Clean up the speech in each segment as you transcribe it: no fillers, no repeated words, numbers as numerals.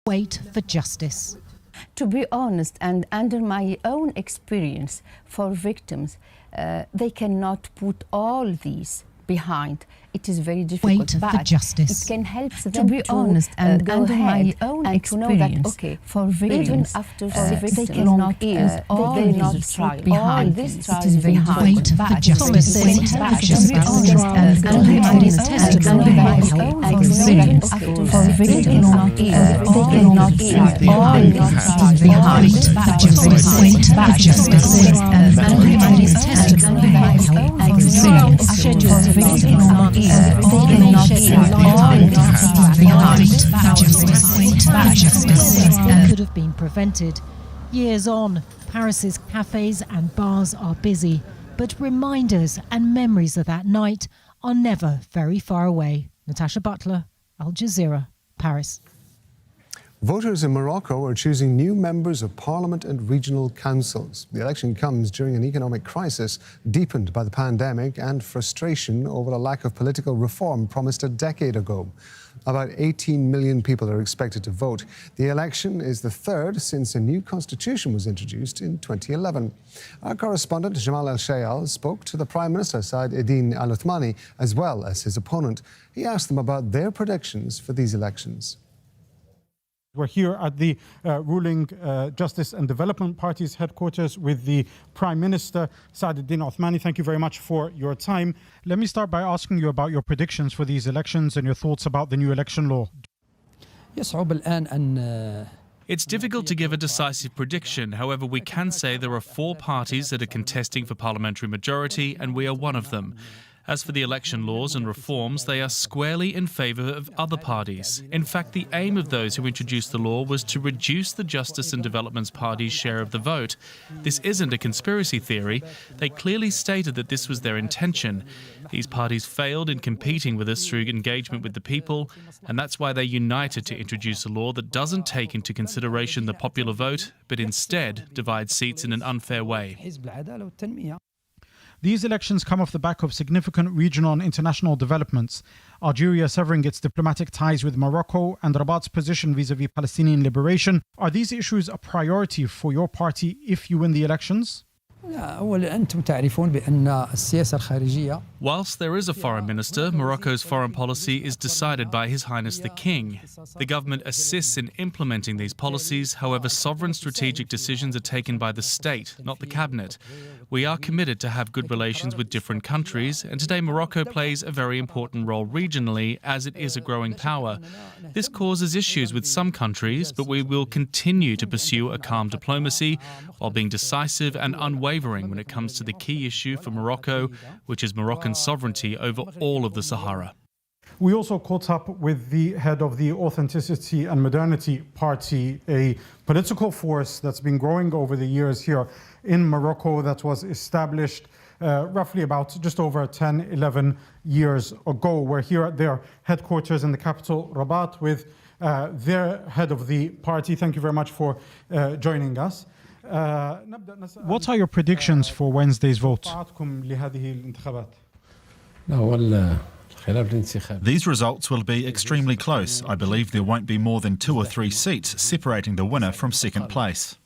Wait for justice. To be honest, and under my own experience for victims, they cannot put all these behind. It is very difficult. Wait for justice. It can help them to be honest and go under ahead my own and experience. to know that, Okay, for victims, even after they long cannot years, all they not these try. behind. All this It is very behind. wait for justice. Thomas says Wait he for has justice. to be honest And and go ahead his and testimony by by his own own experience. experience. For victims, Long they years, cannot try. all All this this behind. behind. Wait for justice. And go ahead and testimony by his own experience. For victims, they cannot It could have been prevented. Years on, Paris's cafes and bars are busy, but reminders and memories of that night are never very far away. Natasha Butler, Al Jazeera, Paris. Voters in Morocco are choosing new members of parliament and regional councils. The election comes during an economic crisis deepened by the pandemic and frustration over a lack of political reform promised a decade ago. About 18 million people are expected to vote. The election is the third since a new constitution was introduced in 2011. Our correspondent Jamal El-Shayal spoke to the Prime Minister Saad Eddine Al-Othmani as well as his opponent. He asked them about their predictions for these elections. We're here at the ruling Justice and Development Party's headquarters with the Prime Minister, Saad Eddine Othmani. Thank you very much for your time. Let me start by asking you about your predictions for these elections and your thoughts about the new election law. It's difficult to give a decisive prediction. However, we can say there are 4 parties that are contesting for parliamentary majority, and we are one of them. As for the election laws and reforms, they are squarely in favour of other parties. In fact, the aim of those who introduced the law was to reduce the Justice and Development Party's share of the vote. This isn't a conspiracy theory. They clearly stated that this was their intention. These parties failed in competing with us through engagement with the people, and that's why they united to introduce a law that doesn't take into consideration the popular vote, but instead divides seats in an unfair way. These elections come off the back of significant regional and international developments. Algeria severing its diplomatic ties with Morocco and Rabat's position vis-à-vis Palestinian liberation. Are these issues a priority for your party if you win the elections? Whilst there is a foreign minister, Morocco's foreign policy is decided by His Highness the King. The government assists in implementing these policies. However, sovereign strategic decisions are taken by the state, not the cabinet. We are committed to have good relations with different countries, and today Morocco plays a very important role regionally as it is a growing power. This causes issues with some countries, but we will continue to pursue a calm diplomacy while being decisive and unwavering when it comes to the key issue for Morocco, which is Moroccan sovereignty over all of the Sahara. We also caught up with the head of the Authenticity and Modernity Party, a political force that's been growing over the years here in Morocco that was established roughly about just over 10, 11 years ago. We're here at their headquarters in the capital, Rabat, with their head of the party. Thank you very much for joining us. What are your predictions for Wednesday's vote? These results will be extremely close. I believe there won't be more than 2 or 3 seats separating the winner from second place.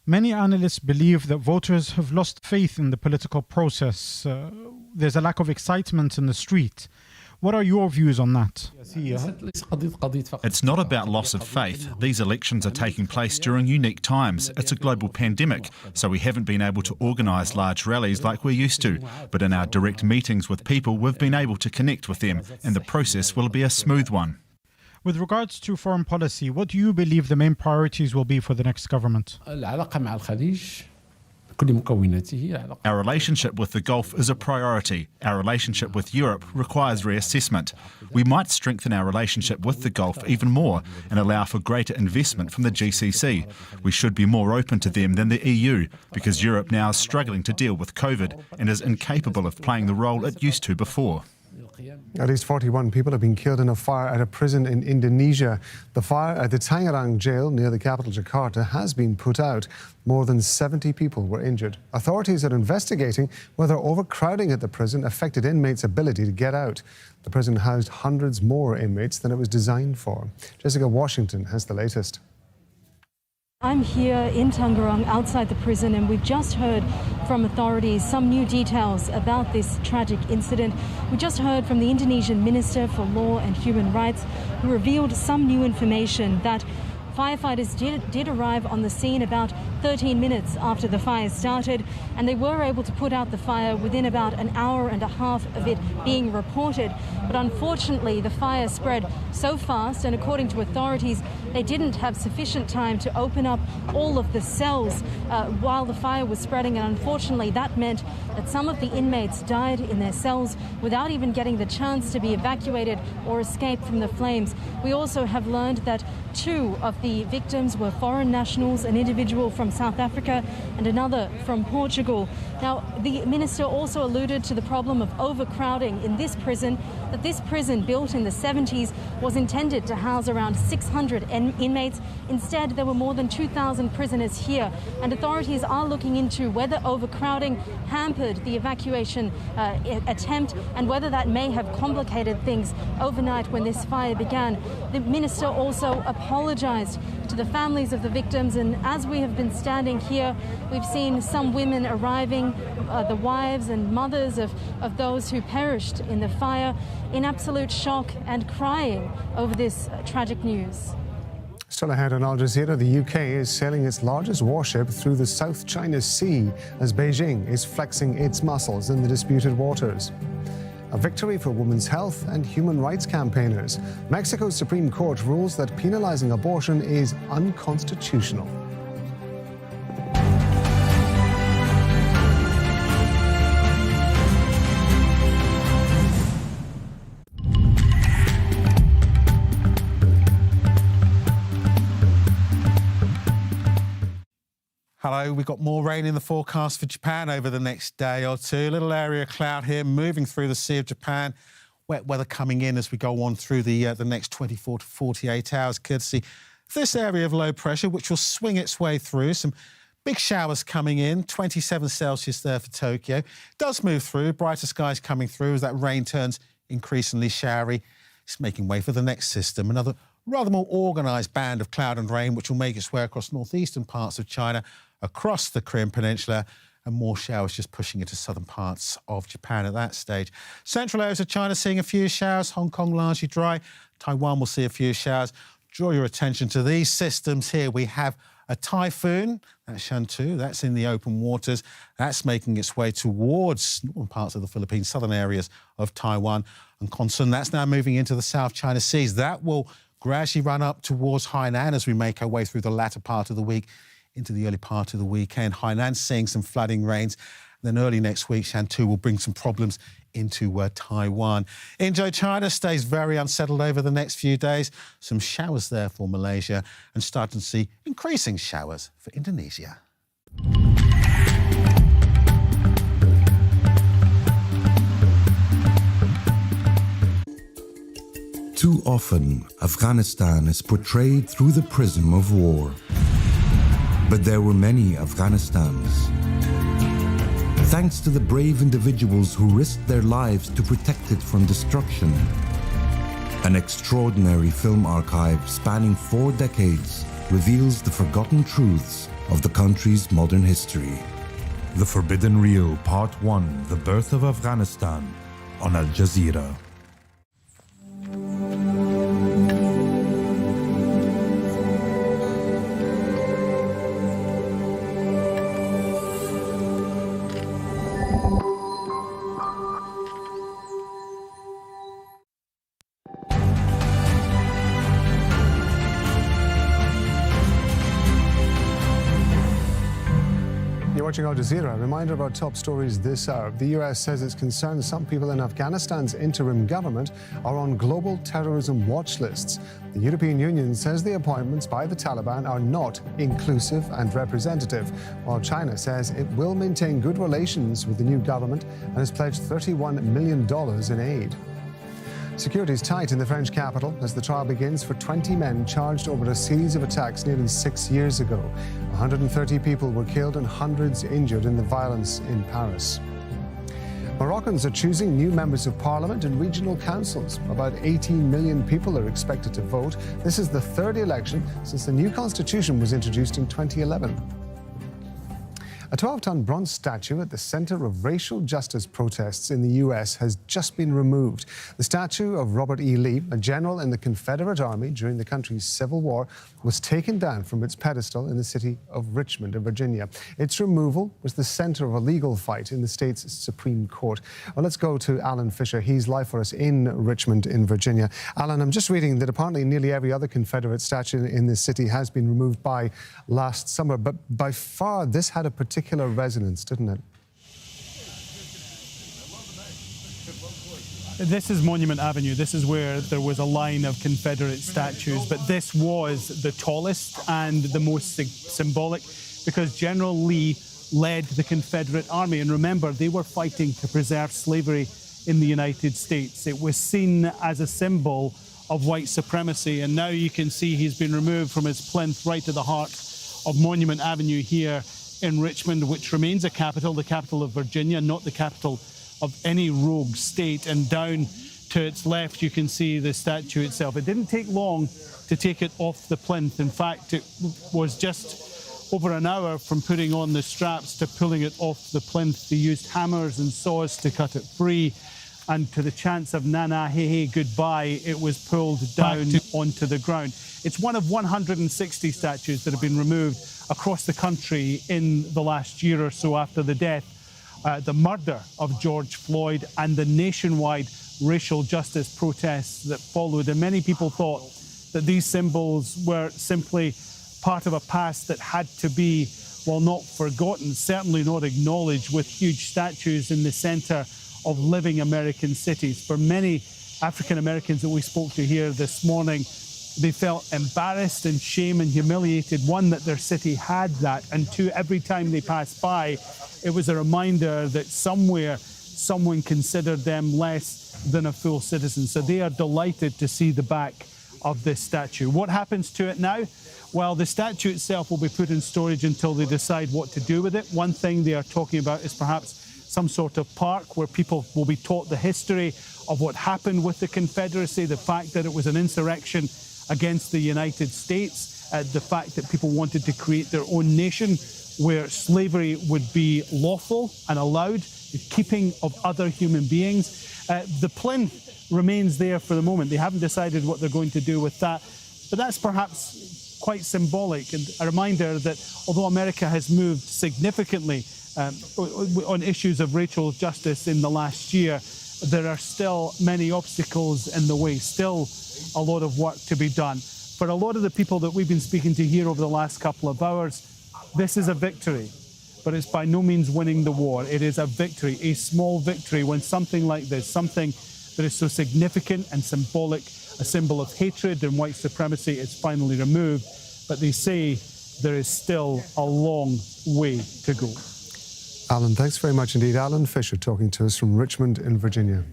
Many analysts believe that voters have lost faith in the political process. There's a lack of excitement in the street. What are your views on that? It's not about loss of faith. These elections are taking place during unique times. It's a global pandemic, so we haven't been able to organise large rallies like we used to. But in our direct meetings with people, we've been able to connect with them, and the process will be a smooth one. With regards to foreign policy, what do you believe the main priorities will be for the next government? Our relationship with the Gulf is a priority. Our relationship with Europe requires reassessment. We might strengthen our relationship with the Gulf even more and allow for greater investment from the GCC. We should be more open to them than the EU because Europe now is struggling to deal with COVID and is incapable of playing the role it used to before. At least 41 people have been killed in a fire at a prison in Indonesia. The fire at the Tangerang jail near the capital Jakarta has been put out. More than 70 people were injured. Authorities are investigating whether overcrowding at the prison affected inmates' ability to get out. The prison housed hundreds more inmates than it was designed for. Jessica Washington has the latest. I'm here in Tangerang outside the prison, and we've just heard from authorities some new details about this tragic incident. We just heard from the Indonesian Minister for Law and Human Rights, who revealed some new information that firefighters did arrive on the scene about 13 minutes after the fire started, and they were able to put out the fire within about an hour and a half of it being reported. But unfortunately, the fire spread so fast, and according to authorities, they didn't have sufficient time to open up all of the cells while the fire was spreading, and unfortunately that meant that some of the inmates died in their cells without even getting the chance to be evacuated or escape from the flames. We also have learned that 2 of the victims were foreign nationals, an individual from South Africa and another from Portugal. Now, the minister also alluded to the problem of overcrowding in this prison, that this prison built in the 70s was intended to house around 600 inmates. Instead, there were more than 2,000 prisoners here, and authorities are looking into whether overcrowding hampered the evacuation attempt and whether that may have complicated things overnight when this fire began. The minister also apologized to the families of the victims, and as we have been standing here, we've seen some women arriving, the wives and mothers of those who perished in the fire, in absolute shock and crying over this tragic news. Still ahead on Al Jazeera, the UK is sailing its largest warship through the South China Sea as Beijing is flexing its muscles in the disputed waters. A victory for women's health and human rights campaigners. Mexico's Supreme Court rules that penalizing abortion is unconstitutional. Hello, we've got more rain in the forecast for Japan over the next day or two. A little area of cloud here moving through the Sea of Japan. Wet weather coming in as we go on through the next 24 to 48 hours, courtesy this area of low pressure, which will swing its way through. Some big showers coming in, 27 Celsius there for Tokyo. Does move through, brighter skies coming through as that rain turns increasingly showery. It's making way for the next system, another rather more organised band of cloud and rain, which will make its way across northeastern parts of China, across the Korean Peninsula, and more showers just pushing into southern parts of Japan at that stage. Central areas of China seeing a few showers, Hong Kong largely dry, Taiwan will see a few showers. Draw your attention to these systems here. We have a typhoon, that's Shantou, that's in the open waters. That's making its way towards northern parts of the Philippines, southern areas of Taiwan and Quansun. That's now moving into the South China Seas. That will gradually run up towards Hainan as we make our way through the latter part of the week into the early part of the weekend. Hainan seeing some flooding rains. Then early next week, Shantou will bring some problems into Taiwan. Indochina stays very unsettled over the next few days. Some showers there for Malaysia and starting to see increasing showers for Indonesia. Too often, Afghanistan is portrayed through the prism of war. But there were many Afghanistans. Thanks to the brave individuals who risked their lives to protect it from destruction. An extraordinary film archive spanning 4 decades reveals the forgotten truths of the country's modern history. The Forbidden Reel, Part 1, The Birth of Afghanistan, on Al Jazeera. Watching Al Jazeera, a reminder of our top stories this hour. The US says it's concerned some people in Afghanistan's interim government are on global terrorism watch lists. The European Union says the appointments by the Taliban are not inclusive and representative, while China says it will maintain good relations with the new government and has pledged $31 million in aid. Security is tight in the French capital as the trial begins for 20 men charged over a series of attacks nearly 6 years ago. 130 people were killed and hundreds injured in the violence in Paris. Moroccans are choosing new members of parliament and regional councils. About 18 million people are expected to vote. This is the third election since the new constitution was introduced in 2011. A 12-ton bronze statue at the center of racial justice protests in the U.S. has just been removed. The statue of Robert E. Lee, a general in the Confederate Army during the country's Civil War, was taken down from its pedestal in the city of Richmond in Virginia. Its removal was the center of a legal fight in the state's Supreme Court. Well, let's go to Alan Fisher. He's live for us in Richmond in Virginia. Alan, I'm just reading that apparently nearly every other Confederate statue in this city has been removed by last summer, but by far this had a particular resonance, didn't it? This is Monument Avenue. This is where there was a line of Confederate statues, but this was the tallest and the most symbolic because General Lee led the Confederate Army. And remember, they were fighting to preserve slavery in the United States. It was seen as a symbol of white supremacy. And now you can see he's been removed from his plinth right to the heart of Monument Avenue here in Richmond, which remains a capital, the capital of Virginia, not the capital of any rogue state. And down to its left, you can see the statue itself. It didn't take long to take it off the plinth. In fact, it was just over an hour from putting on the straps to pulling it off the plinth. They used hammers and saws to cut it free. And to the chants of "Nana, hey, hey, goodbye," it was pulled down onto the ground. It's one of 160 statues that have been removed across the country in the last year or so after the death, the murder of George Floyd and the nationwide racial justice protests that followed. And many people thought that these symbols were simply part of a past that had to be, well, not forgotten, certainly not acknowledged, with huge statues in the centre of living American cities. For many African Americans that we spoke to here this morning, they felt embarrassed and shame and humiliated. One, that their city had that, and two, every time they passed by, it was a reminder that somewhere someone considered them less than a full citizen. So they are delighted to see the back of this statue. What happens to it now? Well, the statue itself will be put in storage until they decide what to do with it. One thing they are talking about is perhaps some sort of park where people will be taught the history of what happened with the Confederacy, the fact that it was an insurrection against the United States, the fact that people wanted to create their own nation where slavery would be lawful and allowed, the keeping of other human beings. The plinth remains there for the moment. They haven't decided what they're going to do with that, but that's perhaps quite symbolic and a reminder that although America has moved significantly on issues of racial justice in the last year, there are still many obstacles in the way, still a lot of work to be done. For a lot of the people that we've been speaking to here over the last couple of hours, this is a victory, but it's by no means winning the war. It is a victory, a small victory, when something like this, something that is so significant and symbolic, a symbol of hatred and white supremacy, is finally removed. But they say there is still a long way to go. Alan, thanks very much indeed. Alan Fisher talking to us from Richmond in Virginia.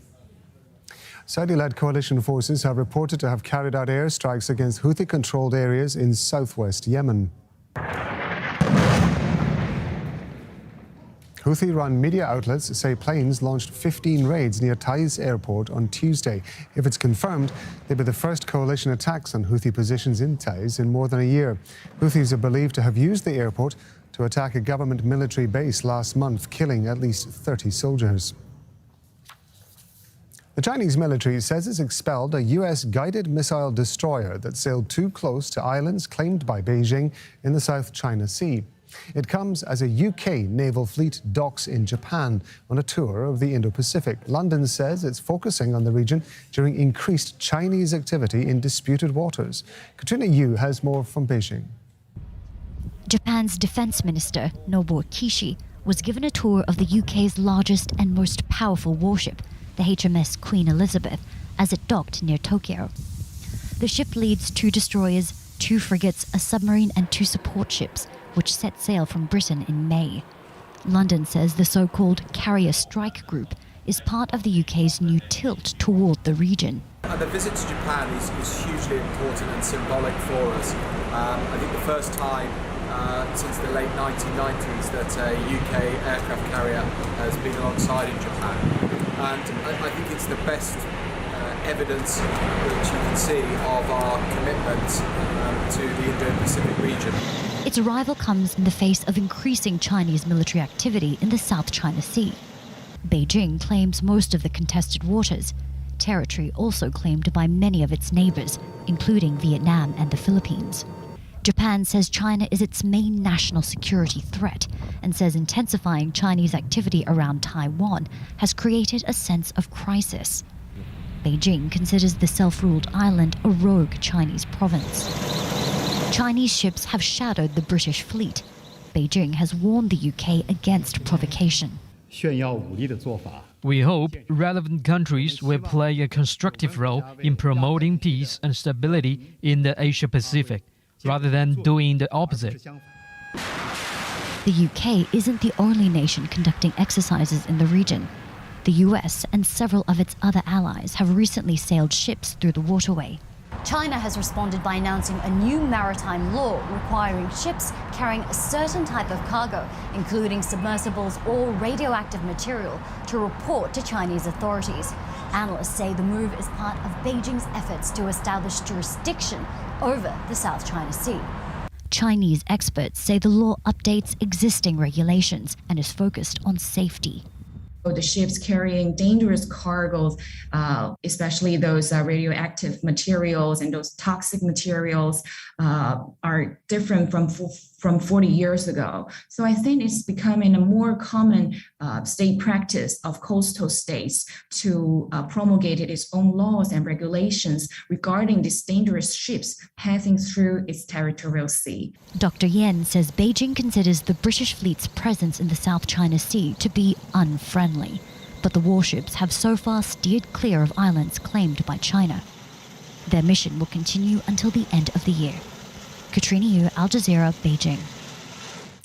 Saudi-led coalition forces have reported to have carried out airstrikes against Houthi-controlled areas in southwest Yemen. Houthi-run media outlets say planes launched 15 raids near Taiz airport on Tuesday. If it's confirmed, they'll be the first coalition attacks on Houthi positions in Taiz in more than a year. Houthis are believed to have used the airport to attack a government military base last month, killing at least 30 soldiers. The Chinese military says it's expelled a U.S. guided missile destroyer that sailed too close to islands claimed by Beijing in the South China Sea. It comes as a UK naval fleet docks in Japan on a tour of the Indo-Pacific. London says it's focusing on the region during increased Chinese activity in disputed waters. Katrina Yu has more from Beijing. Japan's Defense Minister, Nobuo Kishi, was given a tour of the UK's largest and most powerful warship, the HMS Queen Elizabeth, as it docked near Tokyo. The ship leads 2 destroyers, 2 frigates, a submarine and 2 support ships, which set sail from Britain in May. London says the so-called Carrier Strike Group is part of the UK's new tilt toward the region. And the visit to Japan is hugely important and symbolic for us. I think the first time since the late 1990s that a UK aircraft carrier has been alongside in Japan. And I think it's the best evidence which you can see of our commitment to the Indo-Pacific region. Its arrival comes in the face of increasing Chinese military activity in the South China Sea. Beijing claims most of the contested waters, territory also claimed by many of its neighbors, including Vietnam and the Philippines. Japan says China is its main national security threat and says intensifying Chinese activity around Taiwan has created a sense of crisis. Beijing considers the self-ruled island a rogue Chinese province. Chinese ships have shadowed the British fleet. Beijing has warned the UK against provocation. We hope relevant countries will play a constructive role in promoting peace and stability in the Asia-Pacific, rather than doing the opposite. The UK isn't the only nation conducting exercises in the region. The US and several of its other allies have recently sailed ships through the waterway. China has responded by announcing a new maritime law requiring ships carrying a certain type of cargo, including submersibles or radioactive material, to report to Chinese authorities. Analysts say the move is part of Beijing's efforts to establish jurisdiction over the South China Sea. Chinese experts say the law updates existing regulations and is focused on safety. The ships carrying dangerous cargoes, especially those radioactive materials and those toxic materials, are different from 40 years ago. So I think it's becoming a more common state practice of coastal states to promulgate its own laws and regulations regarding these dangerous ships passing through its territorial sea. Dr. Yen says Beijing considers the British fleet's presence in the South China Sea to be unfriendly, but the warships have so far steered clear of islands claimed by China. Their mission will continue until the end of the year. Katrina Yu, Al Jazeera, Beijing.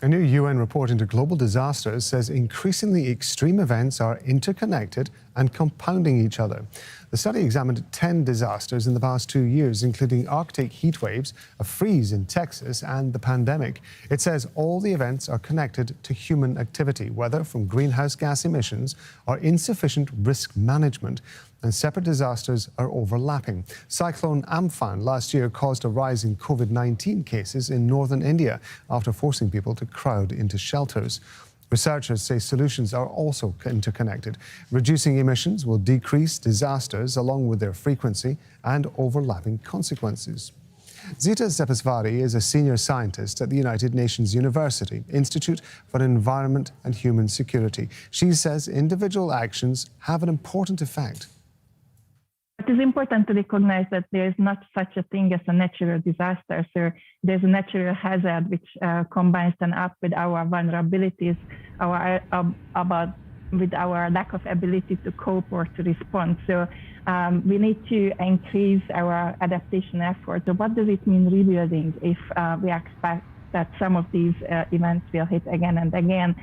A new UN report into global disasters says increasingly extreme events are interconnected and compounding each other. The study examined 10 disasters in the past 2 years, including Arctic heat waves, a freeze in Texas, and the pandemic. It says all the events are connected to human activity, whether from greenhouse gas emissions or insufficient risk management, and separate disasters are overlapping. Cyclone Amphan last year caused a rise in COVID-19 cases in northern India after forcing people to crowd into shelters. Researchers say solutions are also interconnected. Reducing emissions will decrease disasters along with their frequency and overlapping consequences. Zita Zepesvari is a senior scientist at the United Nations University Institute for Environment and Human Security. She says individual actions have an important effect. It is important to recognize that there is not such a thing as a natural disaster. So there's a natural hazard which combines then up with our vulnerabilities, with our lack of ability to cope or to respond. So we need to increase our adaptation efforts. So what does it mean rebuilding if we expect that some of these events will hit again and again?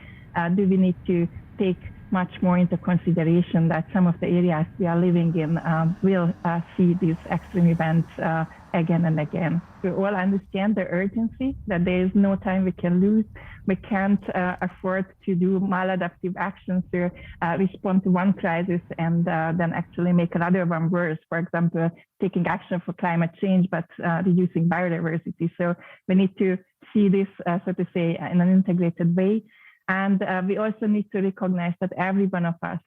Do we need to take much more into consideration that some of the areas we are living in will see these extreme events again and again. We all understand the urgency, that there is no time we can lose. We can't afford to do maladaptive actions to respond to one crisis and then actually make another one worse. For example, taking action for climate change, but reducing biodiversity. So we need to see this, so to say, in an integrated way. And we also need to recognize that every one of us,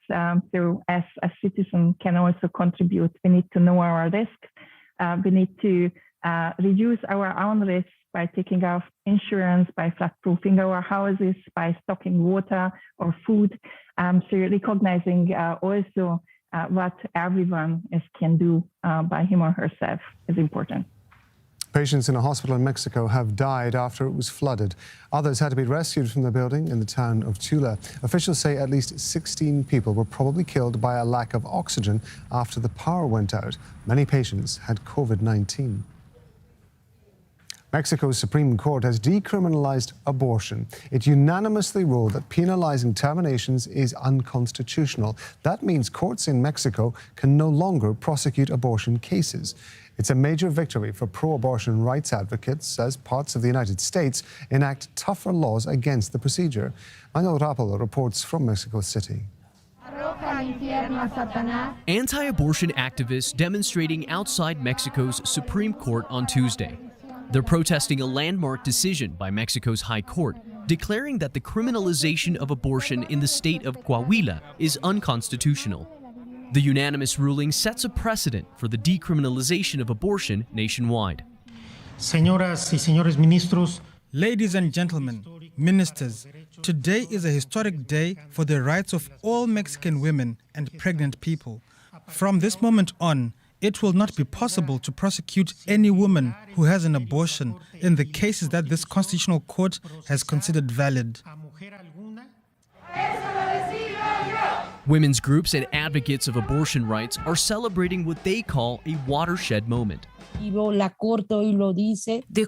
so as a citizen, can also contribute. We need to know our risk. We need to reduce our own risks by taking out insurance, by flood-proofing our houses, by stocking water or food. So recognizing also what everyone can do by him or herself is important. Patients in a hospital in Mexico have died after it was flooded. Others had to be rescued from the building in the town of Tula. Officials say at least 16 people were probably killed by a lack of oxygen after the power went out. Many patients had COVID-19. Mexico's Supreme Court has decriminalized abortion. It unanimously ruled that penalizing terminations is unconstitutional. That means courts in Mexico can no longer prosecute abortion cases. It's a major victory for pro-abortion rights advocates as parts of the United States enact tougher laws against the procedure. Manuel Rapalo reports from Mexico City. Anti-abortion activists demonstrating outside Mexico's Supreme Court on Tuesday. They're protesting a landmark decision by Mexico's High Court, declaring that the criminalization of abortion in the state of Coahuila is unconstitutional. The unanimous ruling sets a precedent for the decriminalization of abortion nationwide. Señoras y señores ministros, ladies and gentlemen, ministers, today is a historic day for the rights of all Mexican women and pregnant people. From this moment on, it will not be possible to prosecute any woman who has an abortion in the cases that this constitutional court has considered valid. Women's groups and advocates of abortion rights are celebrating what they call a watershed moment. The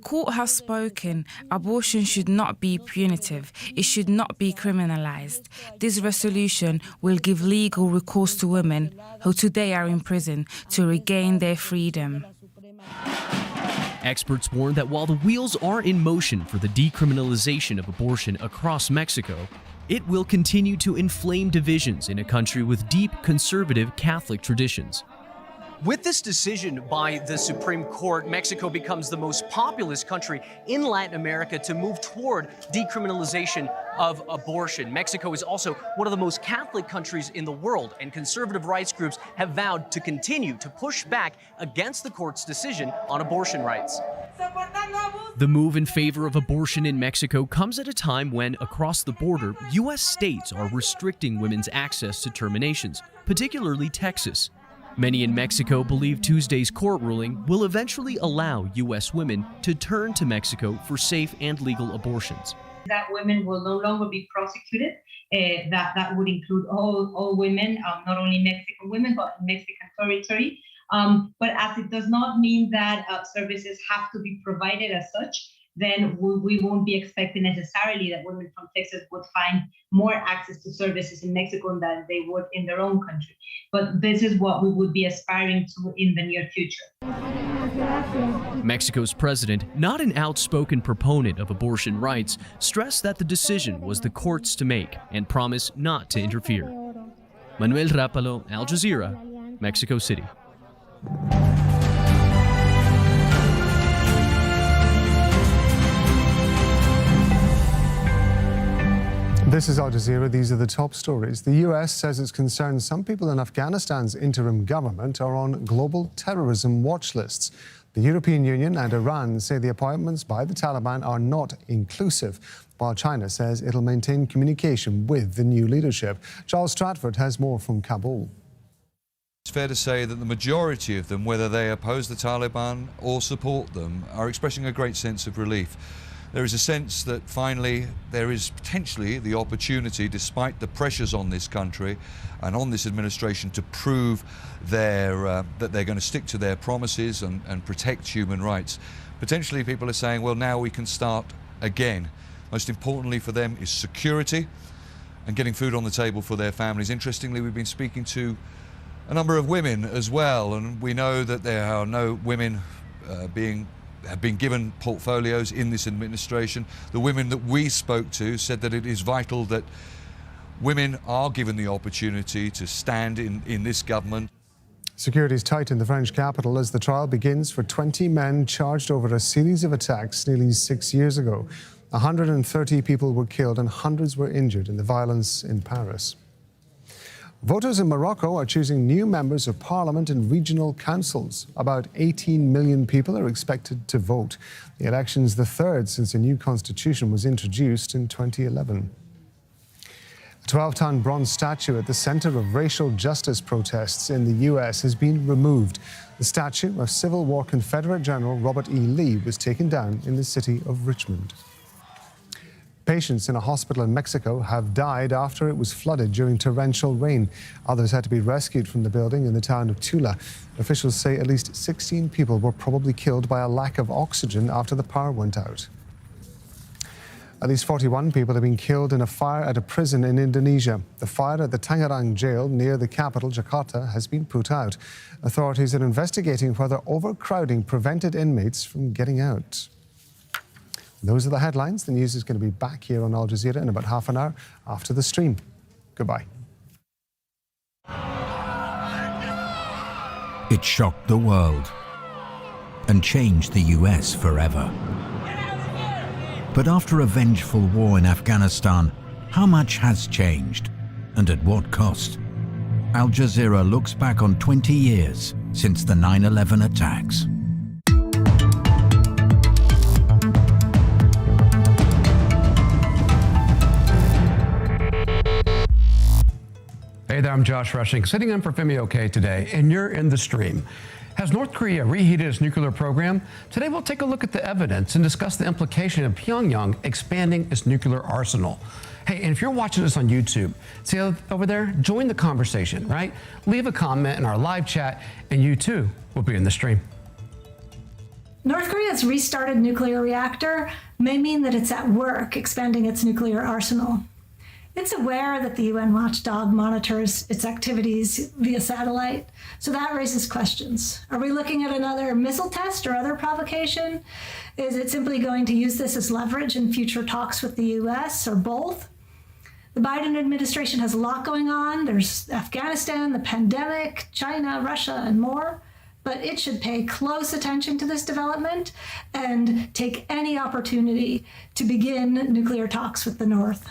court has spoken. Abortion should not be punitive. It should not be criminalized. This resolution will give legal recourse to women who today are in prison to regain their freedom. Experts warn that while the wheels are in motion for the decriminalization of abortion across Mexico, it will continue to inflame divisions in a country with deep conservative Catholic traditions. With this decision by the Supreme Court, Mexico becomes the most populous country in Latin America to move toward decriminalization of abortion. Mexico is also one of the most Catholic countries in the world, and conservative rights groups have vowed to continue to push back against the court's decision on abortion rights. The move in favor of abortion in Mexico comes at a time when, across the border, U.S. states are restricting women's access to terminations, particularly Texas. Many in Mexico believe Tuesday's court ruling will eventually allow U.S. women to turn to Mexico for safe and legal abortions. That women will no longer be prosecuted. That would include all women, not only Mexican women, but Mexican territory. But as it does not mean that services have to be provided as such, then we won't be expecting necessarily that women from Texas would find more access to services in Mexico than they would in their own country. But this is what we would be aspiring to in the near future. Mexico's president, not an outspoken proponent of abortion rights, stressed that the decision was the court's to make and promised not to interfere. Manuel Rapalo, Al Jazeera, Mexico City. This is Al Jazeera. These are the top stories. The US says it's concerned some people in Afghanistan's interim government are on global terrorism watch lists. The European Union and Iran say the appointments by the Taliban are not inclusive, while China says it'll maintain communication with the new leadership. Charles Stratford has more from Kabul. It's fair to say that the majority of them, whether they oppose the Taliban or support them, are expressing a great sense of relief. There is a sense that finally there is potentially the opportunity, despite the pressures on this country and on this administration, to prove that they're going to stick to their promises and protect human rights. Potentially people are saying, well, now we can start again. Most importantly for them is security and getting food on the table for their families. Interestingly, we've been speaking to a number of women as well, and we know that there are no women have been given portfolios in this administration. The women that we spoke to said that it is vital that women are given the opportunity to stand in this government. Security is tight in the French capital as the trial begins for 20 men charged over a series of attacks nearly 6 years ago. 130 people were killed and hundreds were injured in the violence in Paris. Voters in Morocco are choosing new members of parliament and regional councils. About 18 million people are expected to vote. The election's the third since a new constitution was introduced in 2011. A 12-ton bronze statue at the center of racial justice protests in the U.S. has been removed. The statue of Civil War Confederate General Robert E. Lee was taken down in the city of Richmond. patients in a hospital in Mexico have died after it was flooded during torrential rain. Others had to be rescued from the building in the town of Tula. Officials say at least 16 people were probably killed by a lack of oxygen after the power went out. At least 41 people have been killed in a fire at a prison in Indonesia. The fire at the Tangerang jail near the capital, Jakarta, has been put out. Authorities are investigating whether overcrowding prevented inmates from getting out. Those are the headlines. The news is going to be back here on Al Jazeera in about half an hour after the stream. Goodbye. It shocked the world and changed the US forever. But after a vengeful war in Afghanistan, how much has changed and at what cost? Al Jazeera looks back on 20 years since the 9/11 attacks. Hey there, I'm Josh Rushing, sitting in for Femi OK today, and you're in the stream. Has North Korea reheated its nuclear program? Today we'll take a look at the evidence and discuss the implication of Pyongyang expanding its nuclear arsenal. Hey, and if you're watching this on YouTube, see over there, join the conversation, right? Leave a comment in our live chat, and you too will be in the stream. North Korea's restarted nuclear reactor may mean that it's at work expanding its nuclear arsenal. It's aware that the UN watchdog monitors its activities via satellite, so that raises questions. Are we looking at another missile test or other provocation? Is it simply going to use this as leverage in future talks with the US, or both? The Biden administration has a lot going on. There's Afghanistan, the pandemic, China, Russia, and more. But it should pay close attention to this development and take any opportunity to begin nuclear talks with the North.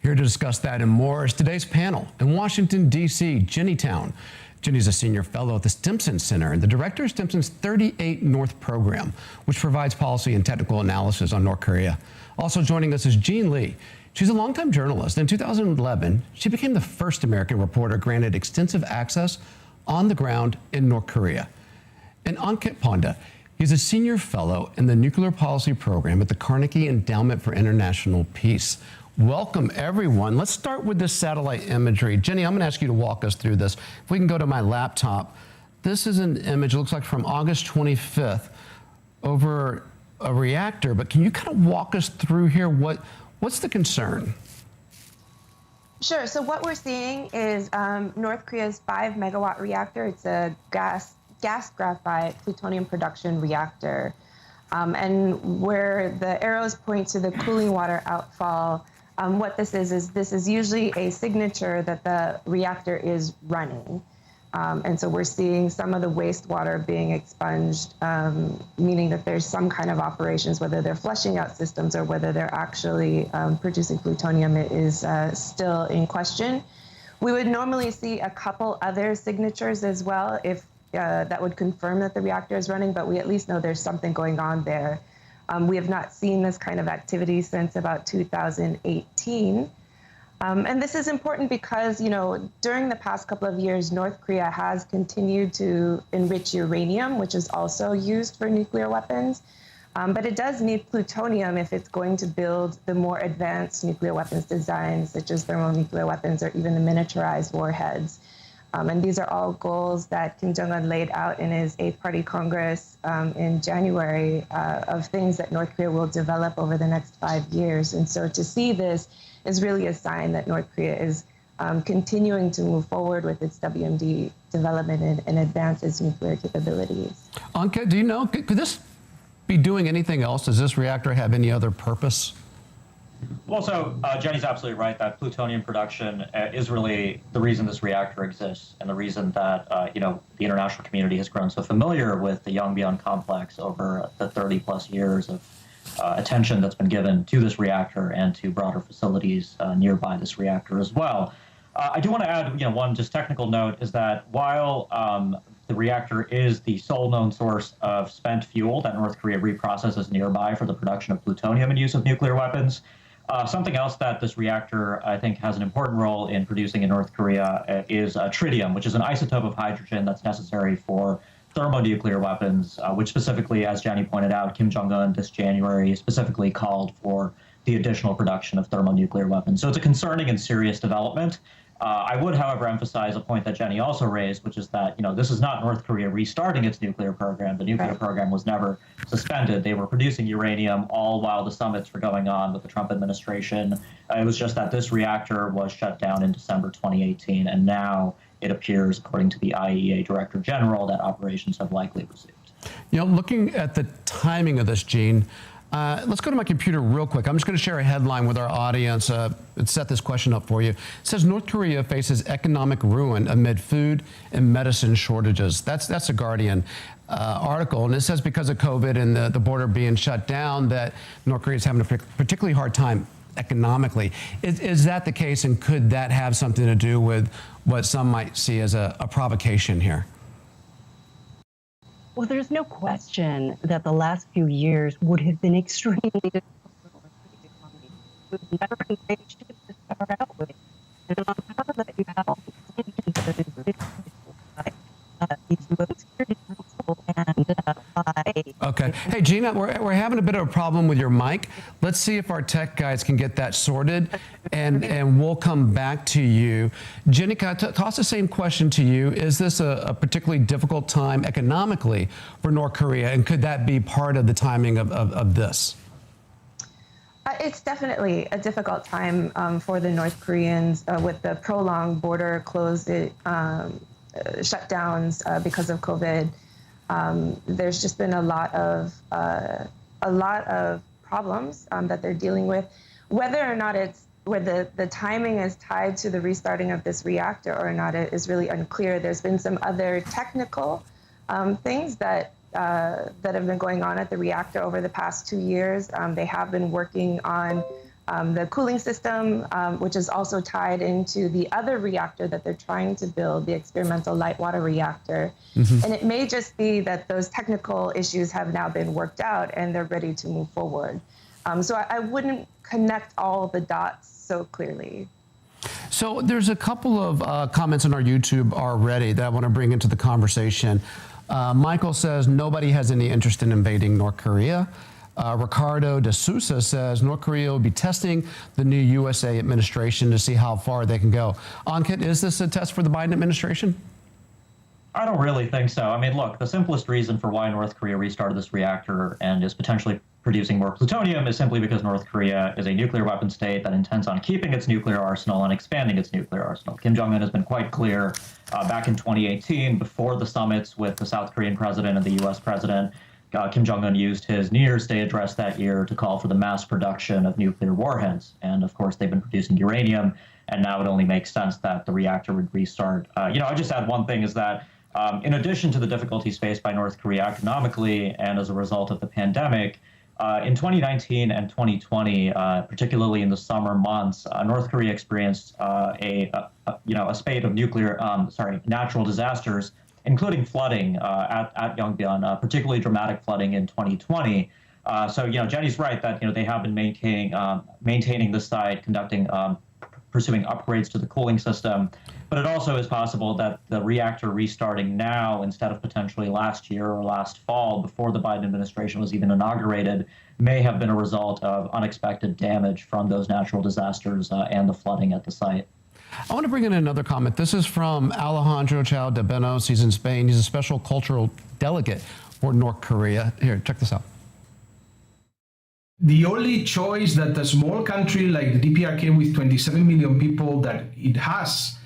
Here to discuss that and more is today's panel. In Washington, D.C., Jenny Town. Jenny's a senior fellow at the Stimson Center and the director of Stimson's 38 North program, which provides policy and technical analysis on North Korea. Also joining us is Jean Lee. She's a longtime journalist. In 2011, she became the first American reporter granted extensive access on the ground in North Korea. And Ankit Panda, he's a senior fellow in the nuclear policy program at the Carnegie Endowment for International Peace. Welcome, everyone. Let's start with this satellite imagery. Jenny, I'm going to ask you to walk us through this. If we can go to my laptop. This is an image, it looks like from August 25th over a reactor, but can you kind of walk us through here? What's the concern? Sure. So what we're seeing is North Korea's 5-megawatt reactor. It's a gas graphite plutonium production reactor. And where the arrows point to the cooling water outfall, what this is usually a signature that the reactor is running. And so we're seeing some of the wastewater being expunged, meaning that there's some kind of operations, whether they're flushing out systems or whether they're actually producing plutonium is still in question. We would normally see a couple other signatures as well if that would confirm that the reactor is running, but we at least know there's something going on there. We have not seen this kind of activity since about 2018. And this is important because, during the past couple of years, North Korea has continued to enrich uranium, which is also used for nuclear weapons. But it does need plutonium if it's going to build the more advanced nuclear weapons designs, such as thermonuclear weapons or even the miniaturized warheads. And these are all goals that Kim Jong-un laid out in his 8th-Party Congress in January of things that North Korea will develop over the next 5 years. And so to see this is really a sign that North Korea is continuing to move forward with its WMD development and advance its nuclear capabilities. Ankit, do you know, could this be doing anything else? Does this reactor have any other purpose? Well, so Jenny's absolutely right that plutonium production is really the reason this reactor exists and the reason that, the international community has grown so familiar with the Yongbyon complex over the 30-plus years of attention that's been given to this reactor and to broader facilities nearby this reactor as well. I do want to add, one just technical note is that while the reactor is the sole known source of spent fuel that North Korea reprocesses nearby for the production of plutonium and use of nuclear weapons, something else that this reactor, I think, has an important role in producing in North Korea is tritium, which is an isotope of hydrogen that's necessary for thermonuclear weapons, which specifically, as Jenny pointed out, Kim Jong-un this January specifically called for the additional production of thermonuclear weapons. So it's a concerning and serious development. I would, however, emphasize a point that Jenny also raised, which is that, this is not North Korea restarting its nuclear program. The nuclear program was never suspended. They were producing uranium all while the summits were going on with the Trump administration. It was just that this reactor was shut down in December 2018, and now it appears, according to the IAEA Director General, that operations have likely resumed. Looking at the timing of this, Gene, let's go to my computer real quick. I'm just going to share a headline with our audience and set this question up for you. It says North Korea faces economic ruin amid food and medicine shortages. That's a Guardian article, and it says because of COVID and the border being shut down that North Korea is having a particularly hard time economically. Is that the case, and could that have something to do with what some might see as a provocation here? Well, there's no question that the last few years would have been extremely difficult for the economy. We've never been great to start out with. And on top of that, you have all the sanctions that have been by the U.S. Security Council and by... Okay. Hey, Gina, we're having a bit of a problem with your mic. Let's see if our tech guys can get that sorted, and we'll come back to you. Jenny, can I toss the same question to you? Is this a particularly difficult time economically for North Korea, and could that be part of the timing of this? It's definitely a difficult time for the North Koreans with the prolonged border shutdowns because of COVID. There's just been a lot of problems that they're dealing with. Whether or not the timing is tied to the restarting of this reactor or not, it is really unclear. There's been some other technical things that have been going on at the reactor over the past 2 years. They have been working on the cooling system, which is also tied into the other reactor that they're trying to build, the experimental light water reactor. Mm-hmm. And it may just be that those technical issues have now been worked out and they're ready to move forward. So I wouldn't connect all the dots so clearly. So there's a couple of comments on our YouTube already that I want to bring into the conversation. Michael says nobody has any interest in invading North Korea. Ricardo de Sousa says North Korea will be testing the new USA administration to see how far they can go. Ankit, is this a test for the Biden administration? I don't really think so. I mean, look, the simplest reason for why North Korea restarted this reactor and is potentially producing more plutonium is simply because North Korea is a nuclear weapon state that intends on keeping its nuclear arsenal and expanding its nuclear arsenal. Kim Jong-un has been quite clear back in 2018, before the summits with the South Korean president and the U.S. president. Kim Jong-un used his New Year's Day address that year to call for the mass production of nuclear warheads. And of course, they've been producing uranium, and now it only makes sense that the reactor would restart. I just add one thing is that in addition to the difficulties faced by North Korea economically and as a result of the pandemic, in 2019 and 2020, particularly in the summer months, North Korea experienced a spate of natural disasters, including flooding at Yongbyon, particularly dramatic flooding in 2020. So Jenny's right that they have been maintaining the site, pursuing upgrades to the cooling system. But it also is possible that the reactor restarting now instead of potentially last year or last fall, before the Biden administration was even inaugurated, may have been a result of unexpected damage from those natural disasters and the flooding at the site. I want to bring in another comment. This is from Alejandro Chao de Benos. He's in Spain. He's a special cultural delegate for North Korea. Here, check this out. The only choice that a small country like the DPRK with 27 million people that it has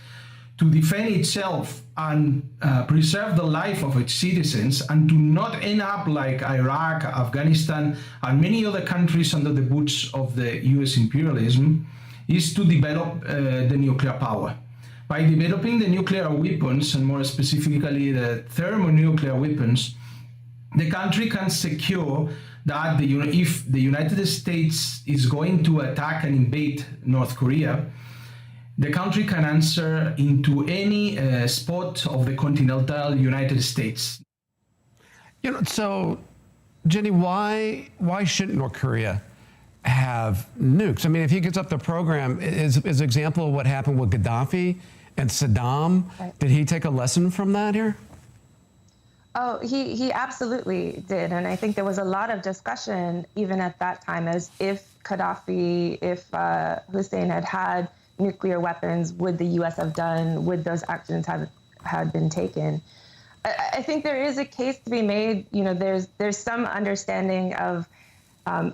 to defend itself and preserve the life of its citizens and to not end up like Iraq, Afghanistan, and many other countries under the boots of the US imperialism is to develop the nuclear power. By developing the nuclear weapons, and more specifically the thermonuclear weapons, the country can secure that if the United States is going to attack and invade North Korea, the country can answer into any spot of the continental United States. So, Jenny, why shouldn't North Korea have nukes? I mean, if he gets up the program, is an example of what happened with Gaddafi and Saddam. Right. Did he take a lesson from that here? Oh, he absolutely did. And I think there was a lot of discussion even at that time as if Gaddafi, if Hussein had nuclear weapons, would the U.S. have done, would those actions have been taken? I think there is a case to be made. You know, there's some understanding of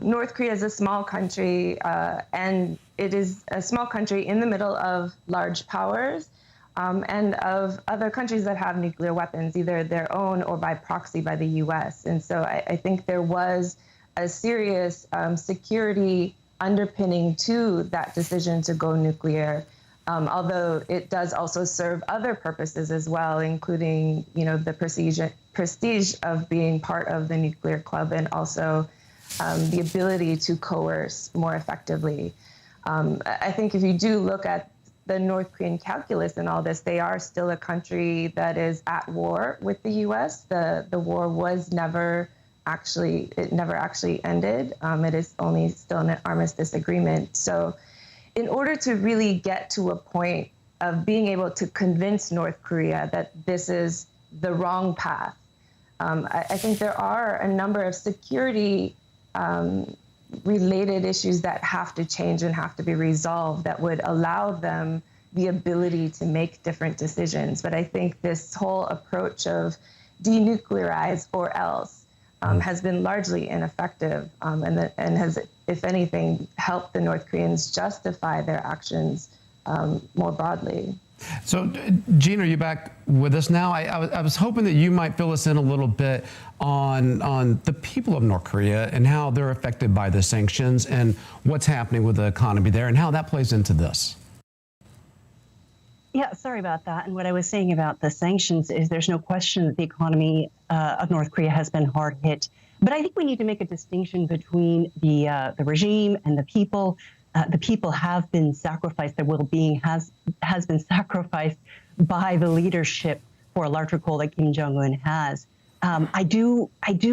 North Korea is a small country, and it is a small country in the middle of large powers. And of other countries that have nuclear weapons, either their own or by proxy by the U.S. And so I think there was a serious security underpinning to that decision to go nuclear, although it does also serve other purposes as well, including, you know, the prestige of being part of the nuclear club and also the ability to coerce more effectively. I think if you do look at the North Korean calculus in all this, they are still a country that is at war with the U.S. The war was never actually ended. It is only still an armistice agreement. So in order to really get to a point of being able to convince North Korea that this is the wrong path, I think there are a number of security related issues that have to change and have to be resolved that would allow them the ability to make different decisions. But I think this whole approach of denuclearize or else has been largely ineffective and has, if anything, helped the North Koreans justify their actions more broadly. So, Jean, are you back with us now? I was hoping that you might fill us in a little bit on the people of North Korea and how they're affected by the sanctions and what's happening with the economy there and how that plays into this. Yeah, sorry about that. And what I was saying about the sanctions is there's no question that the economy of North Korea has been hard hit. But I think we need to make a distinction between the regime and the people. The people have been sacrificed. Their well-being has been sacrificed by the leadership for a larger goal that Kim Jong-un has. I do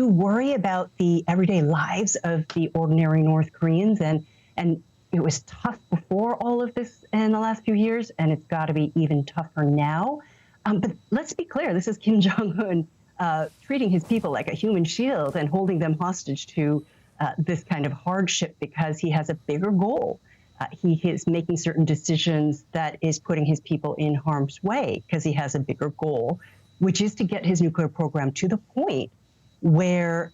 worry about the everyday lives of the ordinary North Koreans, and it was tough before all of this in the last few years, and it's got to be even tougher now. But let's be clear: this is Kim Jong-un treating his people like a human shield and holding them hostage to this kind of hardship because he has a bigger goal. He is making certain decisions that is putting his people in harm's way because he has a bigger goal, which is to get his nuclear program to the point where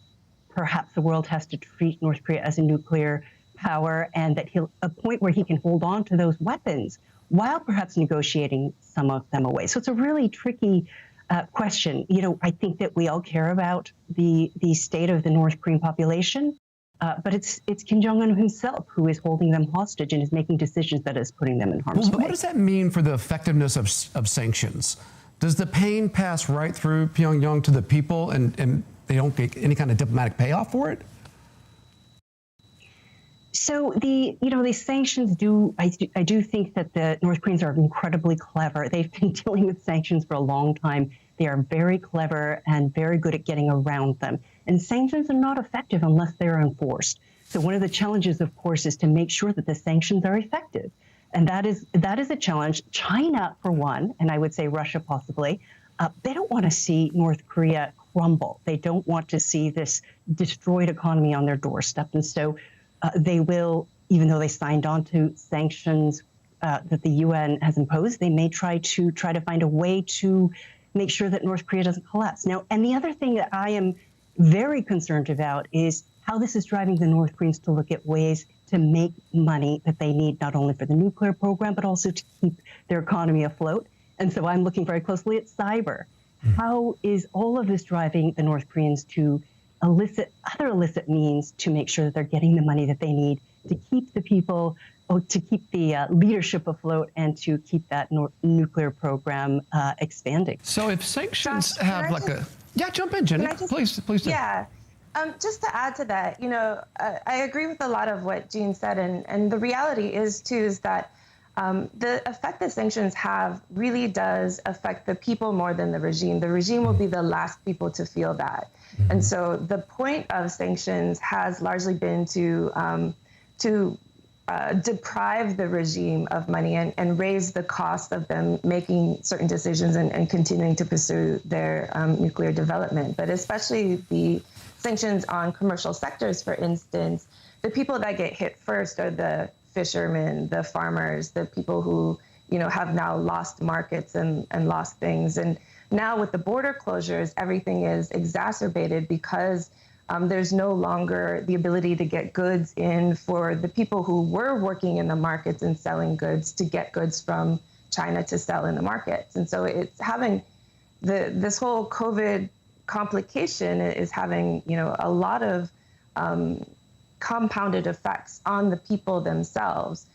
perhaps the world has to treat North Korea as a nuclear power, and that a point where he can hold on to those weapons while perhaps negotiating some of them away. So it's a really tricky question. You know, I think that we all care about the state of the North Korean population. But it's Kim Jong-un himself who is holding them hostage and is making decisions that is putting them in harm's way. What does that mean for the effectiveness of sanctions? Does the pain pass right through Pyongyang to the people and they don't get any kind of diplomatic payoff for it? So these sanctions I do think that the North Koreans are incredibly clever. They've been dealing with sanctions for a long time. They are very clever and very good at getting around them. And sanctions are not effective unless they're enforced. So one of the challenges, of course, is to make sure that the sanctions are effective. And that is a challenge. China, for one, and I would say Russia possibly, they don't want to see North Korea crumble. They don't want to see this destroyed economy on their doorstep. And so they will, even though they signed on to sanctions that the UN has imposed, they may try to find a way to make sure that North Korea doesn't collapse. Now, and the other thing that I am very concerned about is how this is driving the North Koreans to look at ways to make money that they need, not only for the nuclear program, but also to keep their economy afloat. And so I'm looking very closely at cyber. How is all of this driving the North Koreans to elicit other illicit means to make sure that they're getting the money that they need to keep the people, to keep the leadership afloat and to keep that nuclear program expanding? So if sanctions have like yeah, jump in, Jenny. Please do. Yeah. Just to add to that, you know, I agree with a lot of what Jean said, and the reality is that the effect that sanctions have really does affect the people more than the regime. The regime will be the last people to feel that. And so the point of sanctions has largely been to deprive the regime of money and raise the cost of them making certain decisions and continuing to pursue their nuclear development. But especially the sanctions on commercial sectors, for instance, the people that get hit first are the fishermen, the farmers, the people who, have now lost markets and lost things. And now with the border closures, everything is exacerbated because there's no longer the ability to get goods in for the people who were working in the markets and selling goods to get goods from China to sell in the markets. And so it's having this whole COVID complication is having, a lot of compounded effects on the people themselves.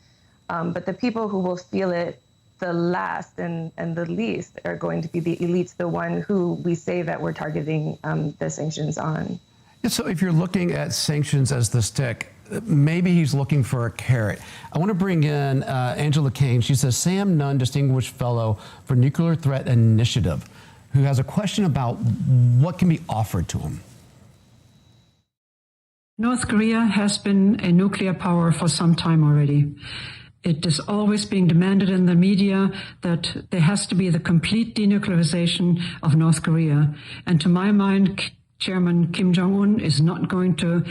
But the people who will feel it the last and the least are going to be the elites, the one who we say that we're targeting the sanctions on. Yeah, so if you're looking at sanctions as the stick, maybe he's looking for a carrot. I want to bring in Angela Kane. She's a Sam Nunn Distinguished Fellow for Nuclear Threat Initiative, who has a question about what can be offered to him. North Korea has been a nuclear power for some time already. It is always being demanded in the media that there has to be the complete denuclearization of North Korea. And to my mind, Chairman Kim Jong-un is not going to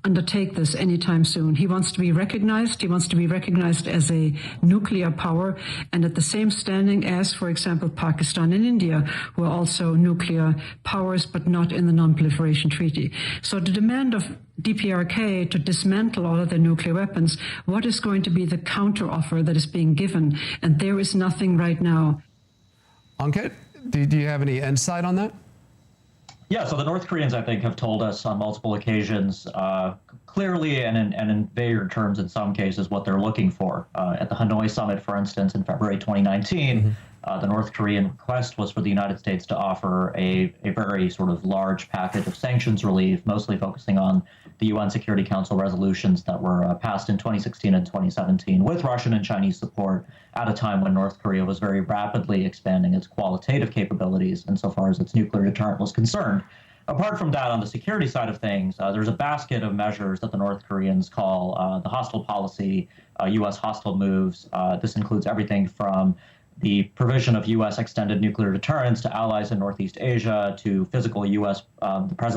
undertake this anytime soon. He wants to be recognized. He wants to be recognized as a nuclear power and at the same standing as, for example, Pakistan and India, who are also nuclear powers, but not in the Non-Proliferation Treaty. So the demand of DPRK to dismantle all of their nuclear weapons, what is going to be the counteroffer that is being given? And there is nothing right now. Ankit, do you have any insight on that? Yeah, so the North Koreans, I think, have told us on multiple occasions, clearly and in vague terms in some cases, what they're looking for. At the Hanoi summit, for instance, in February 2019, the North Korean request was for the United States to offer a very sort of large package of sanctions relief, mostly focusing on the UN Security Council resolutions that were passed in 2016 and 2017 with Russian and Chinese support at a time when North Korea was very rapidly expanding its qualitative capabilities insofar as its nuclear deterrent was concerned. Apart from that, on the security side of things, there's a basket of measures that the North Koreans call the hostile policy, U.S. hostile moves. This includes everything from the provision of U.S. extended nuclear deterrence to allies in Northeast Asia, to physical U.S. the presence